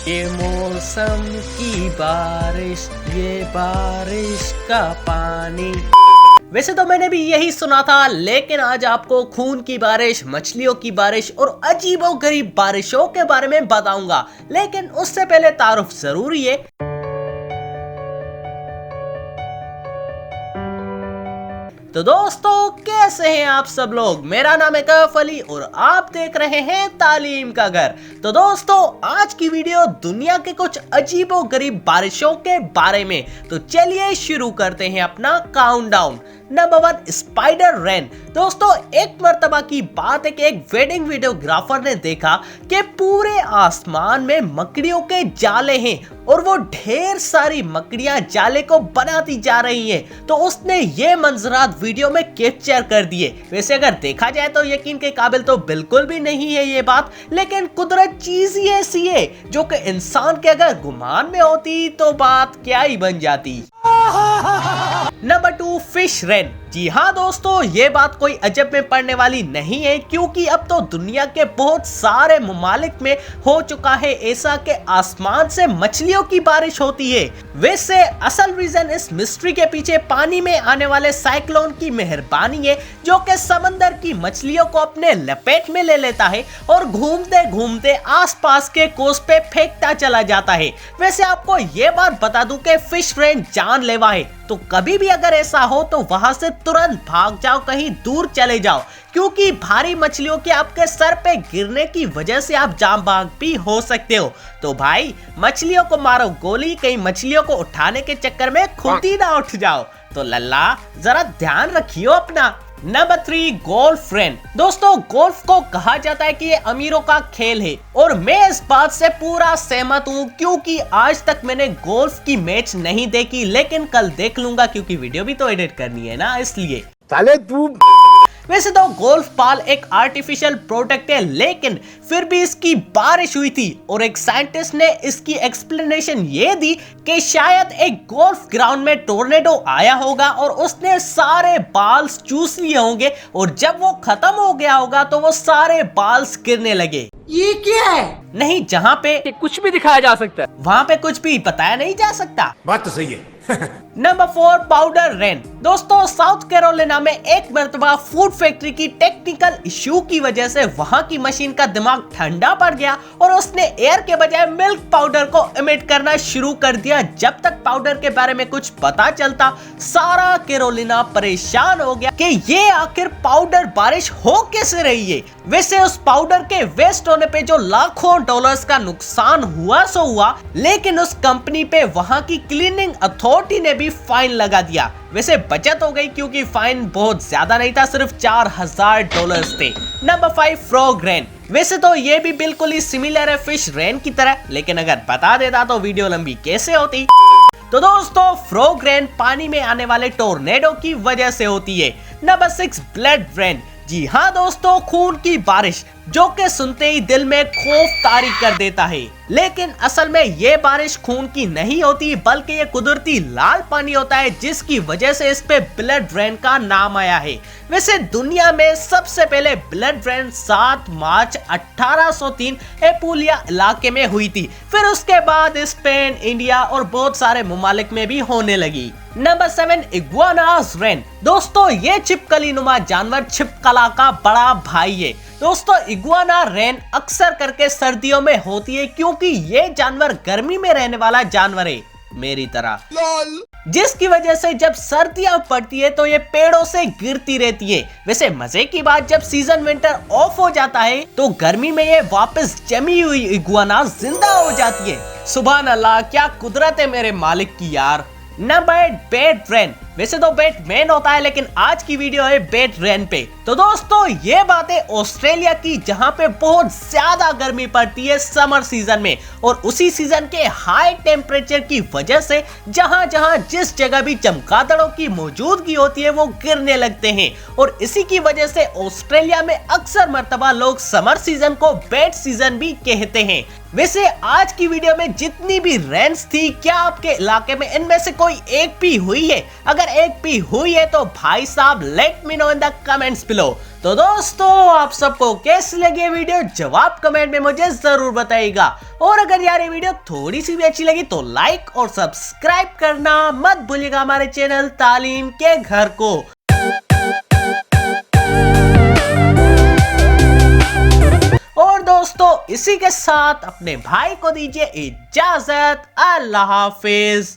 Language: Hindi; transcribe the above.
ये मौसम की बारिश, ये बारिश का पानी। वैसे तो मैंने भी यही सुना था, लेकिन आज आपको खून की बारिश, मछलियों की बारिश और अजीबोगरीब बारिशों के बारे में बताऊंगा। लेकिन उससे पहले तारुफ जरूरी है। तो दोस्तों, कैसे हैं आप सब लोग? मेरा नाम है कैफ अली और आप देख रहे हैं तालीम का घर। तो दोस्तों, आज की वीडियो दुनिया के कुछ अजीबोगरीब बारिशों के बारे में। तो चलिए शुरू करते हैं अपना काउंटडाउन। Number 1, spider rain. दोस्तों, एक मर्तबा की बात है कि एक वेडिंग वीडियोग्राफर ने देखा कि पूरे आसमान में मकड़ियों के जाले हैं और वो ढेर सारी मकड़ियां जाले को बनाती जा रही हैं। तो उसने ये मंजरात वीडियो में कैप्चर कर दिए। वैसे अगर देखा जाए तो यकीन के काबिल तो बिल्कुल भी नहीं है ये बात, लेकिन कुदरत चीज ही ऐसी है जो कि इंसान के अगर गुमान में होती तो बात क्या ही बन जाती। Number 2, fish rain. जी हाँ दोस्तों, ये बात कोई अजब में पड़ने वाली नहीं है, क्योंकि अब तो दुनिया के बहुत सारे ममालिक में हो चुका है ऐसा कि आसमान से मछलियों की बारिश होती है। वैसे असल रीजन इस मिस्ट्री के पीछे पानी में आने वाले साइक्लोन की मेहरबानी है, जो कि समंदर की मछलियों को अपने लपेट में ले लेता है और घूमते घूमते आसपास के कोस्ट पे फेंकता चला जाता है। वैसे आपको ये बात बता दूं कि फिश रेन जानलेवा है, तो कभी भी अगर ऐसा हो तो वहां से तुरंत भाग जाओ, कहीं दूर चले जाओ, क्योंकि भारी मछलियों के आपके सर पे गिरने की वजह से आप जान बाग भी हो सकते हो। तो भाई, मछलियों को मारो गोली, कहीं मछलियों को उठाने के चक्कर में खुद ही ना उठ जाओ। तो लल्ला, जरा ध्यान रखियो अपना। Number 3, golf rain. दोस्तों, गोल्फ को कहा जाता है कि ये अमीरों का खेल है और मैं इस बात से पूरा सहमत हूँ, क्योंकि आज तक मैंने गोल्फ की मैच नहीं देखी, लेकिन कल देख लूंगा क्योंकि वीडियो भी तो एडिट करनी है ना, इसलिए। साले तू। वैसे तो गोल्फ बॉल एक आर्टिफिशियल प्रोडक्ट है, लेकिन फिर भी इसकी बारिश हुई थी और एक साइंटिस्ट ने इसकी एक्सप्लेनेशन ये दी कि शायद एक गोल्फ ग्राउंड में टोर्नेडो आया होगा और उसने सारे बॉल्स चूस लिए होंगे और जब वो खत्म हो गया होगा तो वो सारे बॉल्स गिरने लगे। ये क्या है? नहीं, जहाँ पे कुछ भी दिखाया जा सकता है, वहाँ पे कुछ भी बताया नहीं जा सकता। बात तो सही है। Number 4, powder rain. दोस्तों, साउथ कैरोलिना में एक मर्तबा फूड फैक्ट्री की टेक्निकल इश्यू की वजह से वहां की मशीन का दिमाग ठंडा पड़ गया और उसने एयर के बजाय मिल्क पाउडर को इमिट करना शुरू कर दिया। जब तक पाउडर के बारे में कुछ पता चलता, सारा कैरोलिना परेशान हो गया कि ये आखिर पाउडर बारिश हो कैसे रही है। वैसे उस पाउडर के वेस्ट होने पे जो लाखों डॉलर्स का नुकसान हुआ सो हुआ, लेकिन उस कंपनी पे वहां की क्लीनिंग अथॉरिटी ने भी फाइन लगा दिया। वैसे बचत हो गई, क्योंकि फाइन बहुत ज्यादा नहीं था, सिर्फ $4000 थे। Number 5, frog rain. वैसे तो ये भी बिल्कुल ही सिमिलर है फिश रेन की तरह, लेकिन अगर बता देता तो वीडियो लंबी कैसे होती। तो दोस्तों, फ्रॉग रेन पानी में आने वाले टोर्नेडो की वजह से होती है। Number 6, blood rain. जी हाँ दोस्तों, खून की बारिश, जो कि सुनते ही दिल में खौफ तारी कर देता है, लेकिन असल में ये बारिश खून की नहीं होती, बल्कि ये कुदरती लाल पानी होता है, जिसकी वजह से इस पे ब्लड रेन का नाम आया है। वैसे दुनिया में सबसे पहले ब्लड रेन 7 मार्च 1803 एपुलिया इलाके में हुई थी। फिर उसके बाद स्पेन, इंडिया और बहुत सारे ममालिक में भी होने लगी। Number 7, iguanas rain. दोस्तों, ये छिपकली नुमा जानवर छिपकला का बड़ा भाई है। दोस्तों, इग्वाना रेन अक्सर करके सर्दियों में होती है, क्योंकि ये जानवर गर्मी में रहने वाला जानवर है, मेरी तरह, जिसकी वजह से जब सर्दियां पड़ती है तो ये पेड़ों से गिरती रहती है। वैसे मजे की बात, जब सीजन विंटर ऑफ हो जाता है तो गर्मी में ये वापस जमी हुई इग्वाना जिंदा हो जाती है। सुभान अल्लाह, क्या कुदरत है मेरे मालिक की यार। नंबर 8, बेट रेन। वैसे तो बैटमैन होता है, लेकिन आज की वीडियो है बेट रेन पे। तो दोस्तों, ये बात है ऑस्ट्रेलिया की, जहां पे बहुत ज्यादा गर्मी पड़ती है समर सीजन में, और उसी सीजन के हाई टेम्परेचर की वजह से जहां जहां जिस जगह भी चमगादड़ों की मौजूदगी होती है वो गिरने लगते हैं, और इसी की वजह से ऑस्ट्रेलिया में अक्सर मर्तबा लोग समर सीजन को बेट सीजन भी कहते हैं। वैसे आज की वीडियो में जितनी भी रेंस थी, क्या आपके इलाके में इनमें से कोई एक भी हुई है? अगर एक भी हुई है तो भाई साहब let me know in the comments below. तो दोस्तों आप सबको कैसी लगी वीडियो, जवाब कमेंट में मुझे जरूर बताइएगा। और अगर यार ये वीडियो थोड़ी सी भी अच्छी लगी तो लाइक और सब्सक्राइब करना मत भूलिएगा हमारे चैनल तालीम के घर को। और दोस्तों इसी के साथ अपने भाई को दीजिए इजाजत। अल्लाह हाफिज।